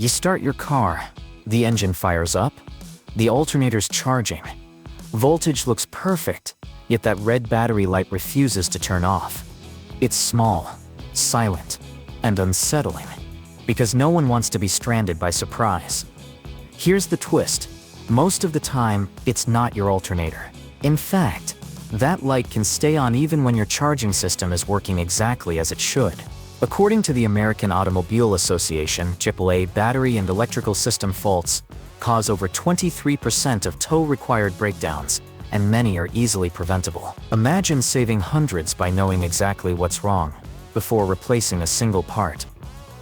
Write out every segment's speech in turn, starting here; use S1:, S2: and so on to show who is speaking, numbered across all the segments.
S1: You start your car. The engine fires up. The alternator's charging. Voltage looks perfect, yet that red battery light refuses to turn off. It's small, silent, and unsettling, because no one wants to be stranded by surprise. Here's the twist. Most of the time, it's not your alternator. In fact, that light can stay on even when your charging system is working exactly as it should. According to the American Automobile Association, AAA battery and electrical system faults cause over 23% of tow-required breakdowns, and many are easily preventable. Imagine saving hundreds by knowing exactly what's wrong before replacing a single part.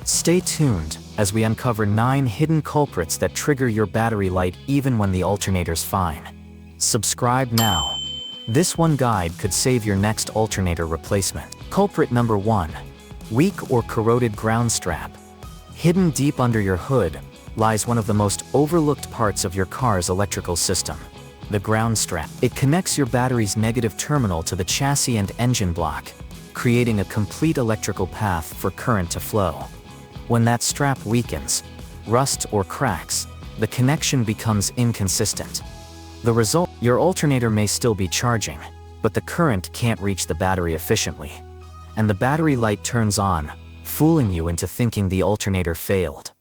S1: Stay tuned as we uncover 9 hidden culprits that trigger your battery light even when the alternator's fine. Subscribe now. This one guide could save your next alternator replacement. Culprit number 1. Weak or corroded ground strap. Hidden deep under your hood lies one of the most overlooked parts of your car's electrical system: the ground strap. It connects your battery's negative terminal to the chassis and engine block, creating a complete electrical path for current to flow. When that strap weakens, rusts, or cracks, the connection becomes inconsistent. The result: your alternator may still be charging, but the current can't reach the battery efficiently, and the battery light turns on, fooling you into thinking the alternator failed.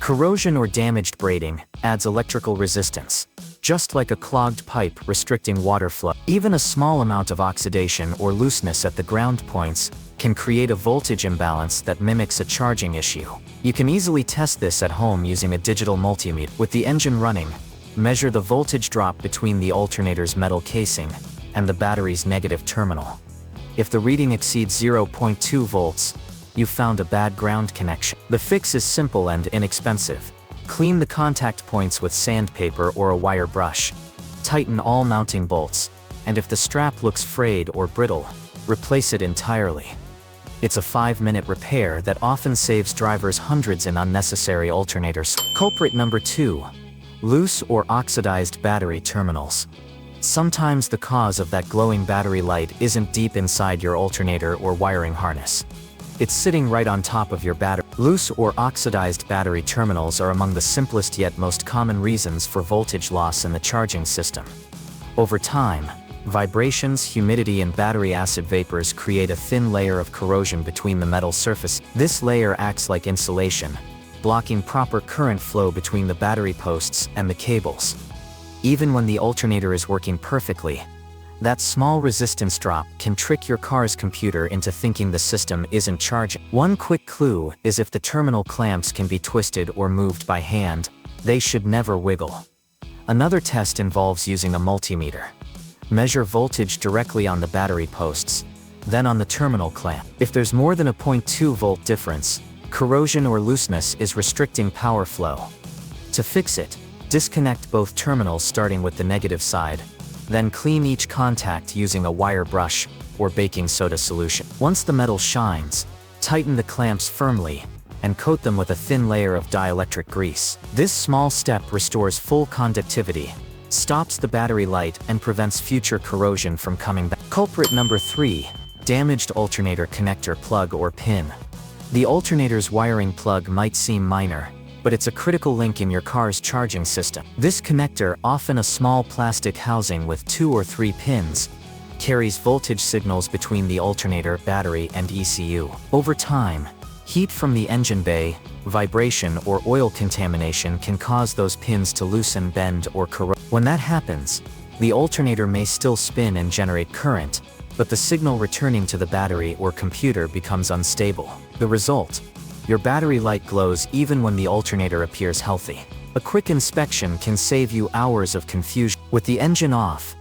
S1: Corrosion or damaged braiding adds electrical resistance, just like a clogged pipe restricting water flow. Even a small amount of oxidation or looseness at the ground points can create a voltage imbalance that mimics a charging issue. You can easily test this at home using a digital multimeter. With the engine running, measure the voltage drop between the alternator's metal casing and the battery's negative terminal. If the reading exceeds 0.2 volts, you've found a bad ground connection. The fix is simple and inexpensive. Clean the contact points with sandpaper or a wire brush. Tighten all mounting bolts, and if the strap looks frayed or brittle, replace it entirely. It's a 5-minute repair that often saves drivers hundreds in unnecessary alternators. Culprit number 2. Loose or oxidized battery terminals. Sometimes the cause of that glowing battery light isn't deep inside your alternator or wiring harness. It's sitting right on top of your battery. Loose or oxidized battery terminals are among the simplest yet most common reasons for voltage loss in the charging system. Over time, vibrations, humidity, and battery acid vapors create a thin layer of corrosion between the metal surface. This layer acts like insulation, blocking proper current flow between the battery posts and the cables. Even when the alternator is working perfectly, that small resistance drop can trick your car's computer into thinking the system isn't charging. One quick clue is if the terminal clamps can be twisted or moved by hand, they should never wiggle. Another test involves using a multimeter. Measure voltage directly on the battery posts, then on the terminal clamp. If there's more than a 0.2 volt difference, corrosion or looseness is restricting power flow. To fix it, disconnect both terminals starting with the negative side, then clean each contact using a wire brush or baking soda solution. Once the metal shines, tighten the clamps firmly and coat them with a thin layer of dielectric grease. This small step restores full conductivity, stops the battery light, and prevents future corrosion from coming back. Culprit number 3. Damaged alternator connector plug or pin. The alternator's wiring plug might seem minor, but it's a critical link in your car's charging system. This connector, often a small plastic housing with 2 or 3 pins, carries voltage signals between the alternator, battery, and ECU. Over time, heat from the engine bay, vibration, or oil contamination can cause those pins to loosen, bend, or corrode. When that happens, the alternator may still spin and generate current, but the signal returning to the battery or computer becomes unstable. The result: your battery light glows even when the alternator appears healthy. A quick inspection can save you hours of confusion. With the engine off,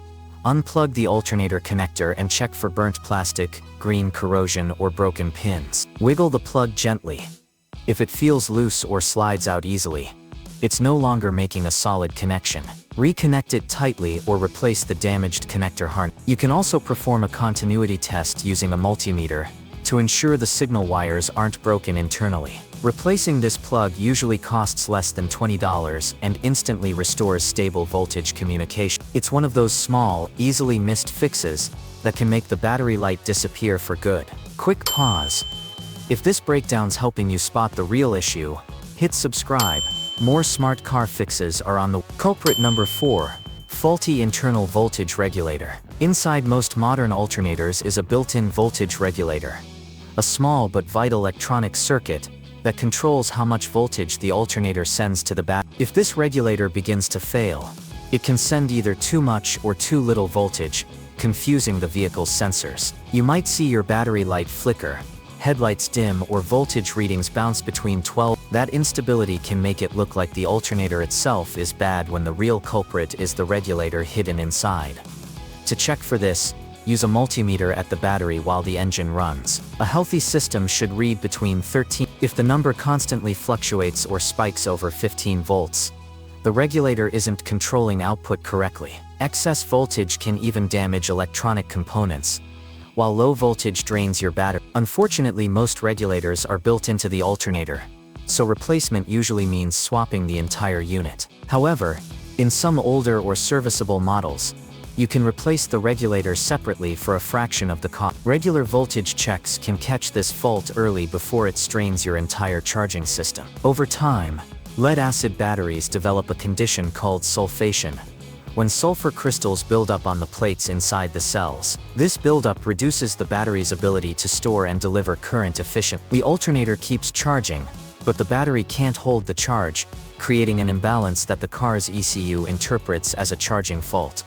S1: unplug the alternator connector and check for burnt plastic, green corrosion, or broken pins. Wiggle the plug gently. If it feels loose or slides out easily, it's no longer making a solid connection. Reconnect it tightly or replace the damaged connector harness. You can also perform a continuity test using a multimeter to ensure the signal wires aren't broken internally. Replacing this plug usually costs less than $20 and instantly restores stable voltage communication. It's one of those small, easily missed fixes that can make the battery light disappear for good. Quick pause. If this breakdown's helping you spot the real issue, Hit subscribe. More smart car fixes are on the way. Culprit number 4. Faulty internal voltage regulator. Inside most modern alternators is a built-in voltage regulator. A small but vital electronic circuit that controls how much voltage the alternator sends to the battery. If this regulator begins to fail, it can send either too much or too little voltage, confusing the vehicle's sensors. You might see your battery light flicker, headlights dim, or voltage readings bounce between 12. That instability can make it look like the alternator itself is bad when the real culprit is the regulator hidden inside. To check for this, use a multimeter at the battery while the engine runs. A healthy system should read between 13. If the number constantly fluctuates or spikes over 15 volts, the regulator isn't controlling output correctly. Excess voltage can even damage electronic components, while low voltage drains your battery. Unfortunately, most regulators are built into the alternator, so replacement usually means swapping the entire unit. However, in some older or serviceable models, you can replace the regulator separately for a fraction of the cost. Regular voltage checks can catch this fault early before it strains your entire charging system. Over time, lead-acid batteries develop a condition called sulfation, when sulfur crystals build up on the plates inside the cells. This buildup reduces the battery's ability to store and deliver current efficiently. The alternator keeps charging, but the battery can't hold the charge, creating an imbalance that the car's ECU interprets as a charging fault.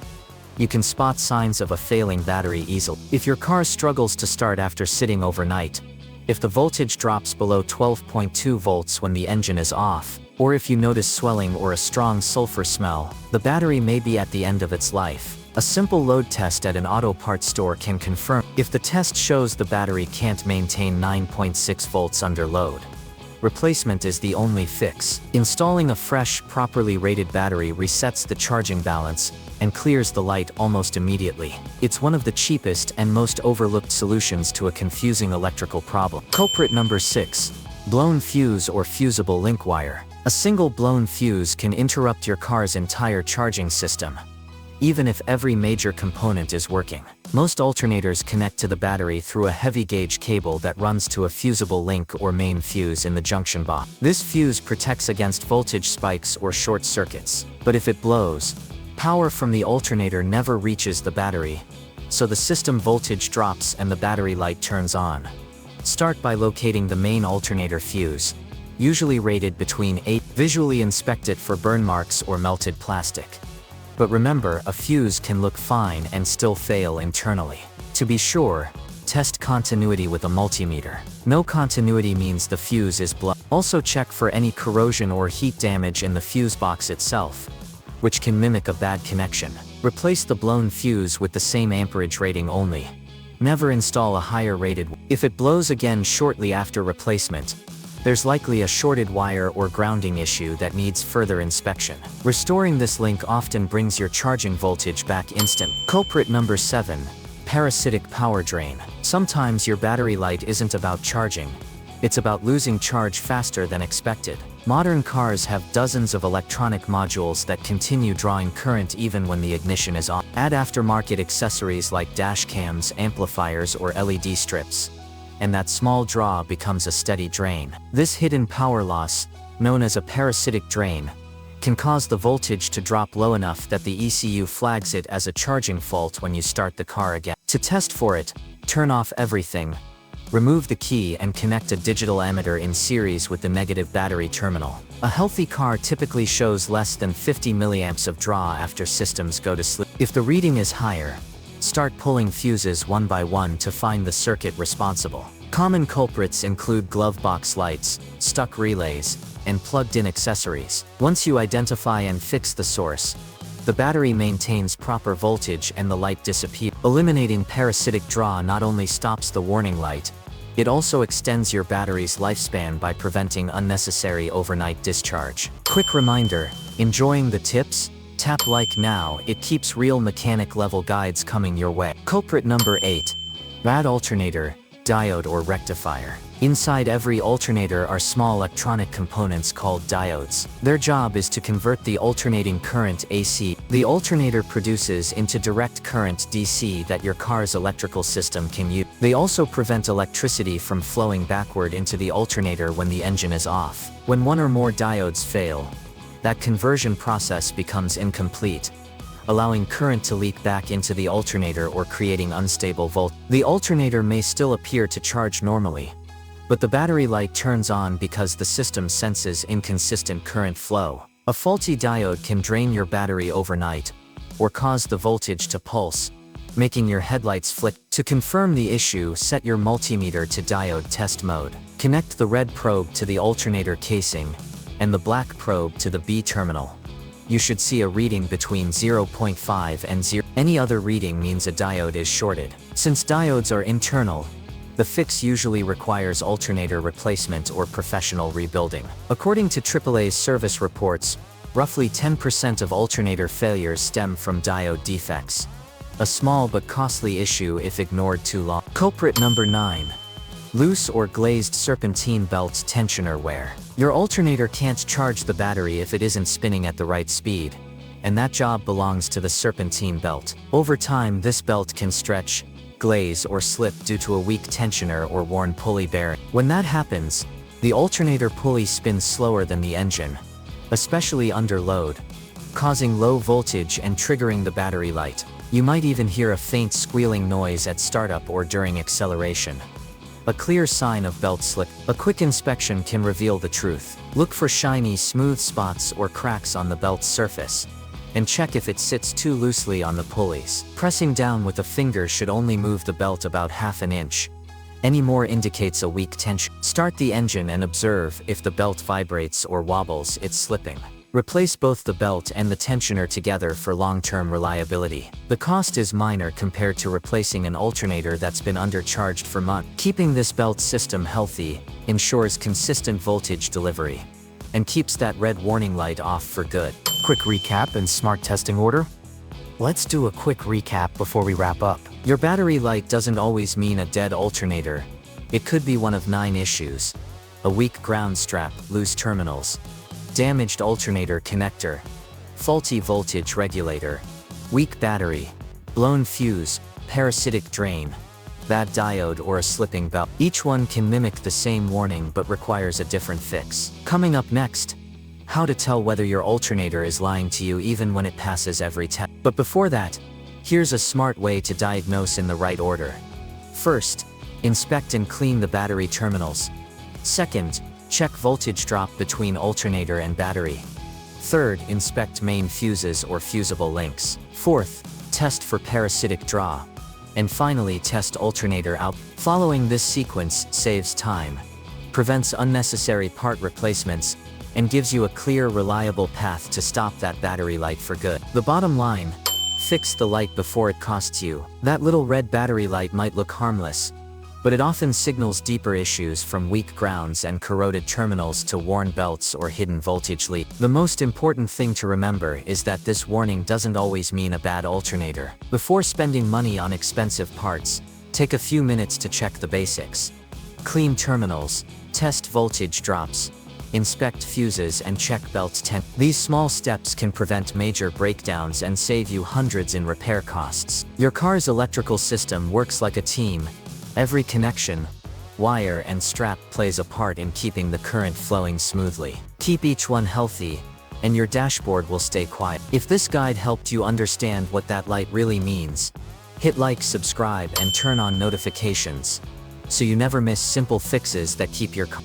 S1: You can spot signs of a failing battery easily. If your car struggles to start after sitting overnight, if the voltage drops below 12.2 volts when the engine is off, or if you notice swelling or a strong sulfur smell, the battery may be at the end of its life. A simple load test at an auto parts store can confirm. If the test shows the battery can't maintain 9.6 volts under load, replacement is the only fix. Installing a fresh, properly rated battery resets the charging balance and clears the light almost immediately. It's one of the cheapest and most overlooked solutions to a confusing electrical problem. Culprit number 6. Blown fuse or fusible link wire. A single blown fuse can interrupt your car's entire charging system, even if every major component is working. Most alternators connect to the battery through a heavy gauge cable that runs to a fusible link or main fuse in the junction box. This fuse protects against voltage spikes or short circuits. But if it blows, power from the alternator never reaches the battery, so the system voltage drops and the battery light turns on. Start by locating the main alternator fuse, usually rated between 8. Visually inspect it for burn marks or melted plastic. But remember, a fuse can look fine and still fail internally. To be sure, test continuity with a multimeter. No continuity means the fuse is blown. Also check for any corrosion or heat damage in the fuse box itself, which can mimic a bad connection. Replace the blown fuse with the same amperage rating only. Never install a higher rated. If it blows again shortly after replacement, there's likely a shorted wire or grounding issue that needs further inspection. Restoring this link often brings your charging voltage back instant. Culprit number 7. Parasitic power drain. Sometimes your battery light isn't about charging, it's about losing charge faster than expected. Modern cars have dozens of electronic modules that continue drawing current even when the ignition is on. Add aftermarket accessories like dash cams, amplifiers, or LED strips, and that small draw becomes a steady drain. This hidden power loss, known as a parasitic drain, can cause the voltage to drop low enough that the ECU flags it as a charging fault when you start the car again. To test for it, turn off everything, remove the key, and connect a digital ammeter in series with the negative battery terminal. A healthy car typically shows less than 50 milliamps of draw after systems go to sleep. If the reading is higher, start pulling fuses one by one to find the circuit responsible. Common culprits include glove box lights, stuck relays, and plugged-in accessories. Once you identify and fix the source, the battery maintains proper voltage and the light disappears. Eliminating parasitic draw not only stops the warning light, it also extends your battery's lifespan by preventing unnecessary overnight discharge. Quick reminder, enjoying the tips? Tap like now, it keeps real mechanic level guides coming your way. Culprit number 8. Bad alternator, diode or rectifier. Inside every alternator are small electronic components called diodes. Their job is to convert the alternating current AC the alternator produces into direct current DC that your car's electrical system can use. They also prevent electricity from flowing backward into the alternator when the engine is off. When one or more diodes fail, that conversion process becomes incomplete, allowing current to leak back into the alternator or creating unstable voltage. The alternator may still appear to charge normally, but the battery light turns on because the system senses inconsistent current flow. A faulty diode can drain your battery overnight, or cause the voltage to pulse, making your headlights flicker. To confirm the issue, set your multimeter to diode test mode. Connect the red probe to the alternator casing, and the black probe to the B terminal. You should see a reading between 0.5 and 0. Any other reading means a diode is shorted. Since diodes are internal, the fix usually requires alternator replacement or professional rebuilding. According to AAA's service reports, roughly 10% of alternator failures stem from diode defects. A small but costly issue if ignored too long. Culprit number 9. Loose or glazed serpentine belt tensioner wear. Your alternator can't charge the battery if it isn't spinning at the right speed, and that job belongs to the serpentine belt. Over time, this belt can stretch, glaze, or slip due to a weak tensioner or worn pulley bearing. When that happens, the alternator pulley spins slower than the engine, especially under load, causing low voltage and triggering the battery light. You might even hear a faint squealing noise at startup or during acceleration. A clear sign of belt slip. A quick inspection can reveal the truth. Look for shiny, smooth spots or cracks on the belt's surface, and check if it sits too loosely on the pulleys. Pressing down with a finger should only move the belt about ½ an inch. Any more indicates a weak tension. Start the engine and observe if the belt vibrates or wobbles, it's slipping. Replace both the belt and the tensioner together for long-term reliability. The cost is minor compared to replacing an alternator that's been undercharged for months. Keeping this belt system healthy ensures consistent voltage delivery and keeps that red warning light off for good. Quick recap and smart testing order. Let's do a quick recap before we wrap up. Your battery light doesn't always mean a dead alternator. It could be one of 9 issues: a weak ground strap, loose terminals, damaged alternator connector, faulty voltage regulator, weak battery, blown fuse, parasitic drain, bad diode, or a slipping belt. Each one can mimic the same warning but requires a different fix. Coming up next, how to tell whether your alternator is lying to you even when it passes every test. But before that, here's a smart way to diagnose in the right order. First, inspect and clean the battery terminals. Second, check voltage drop between alternator and battery. Third, inspect main fuses or fusible links. Fourth, test for parasitic draw. And finally, test alternator out. Following this sequence saves time, prevents unnecessary part replacements, and gives you a clear, reliable path to stop that battery light for good. The bottom line: fix the light before it costs you. That little red battery light might look harmless, but it often signals deeper issues, from weak grounds and corroded terminals to worn belts or hidden voltage leak. The most important thing to remember is that this warning doesn't always mean a bad alternator. Before spending money on expensive parts, take a few minutes to check the basics. Clean terminals, test voltage drops, inspect fuses, and check belt tension. These small steps can prevent major breakdowns and save you hundreds in repair costs. Your car's electrical system works like a team. Every connection, wire, and strap plays a part in keeping the current flowing smoothly. Keep each one healthy, and your dashboard will stay quiet. If this guide helped you understand what that light really means, hit like, subscribe, and turn on notifications, so you never miss simple fixes that keep your car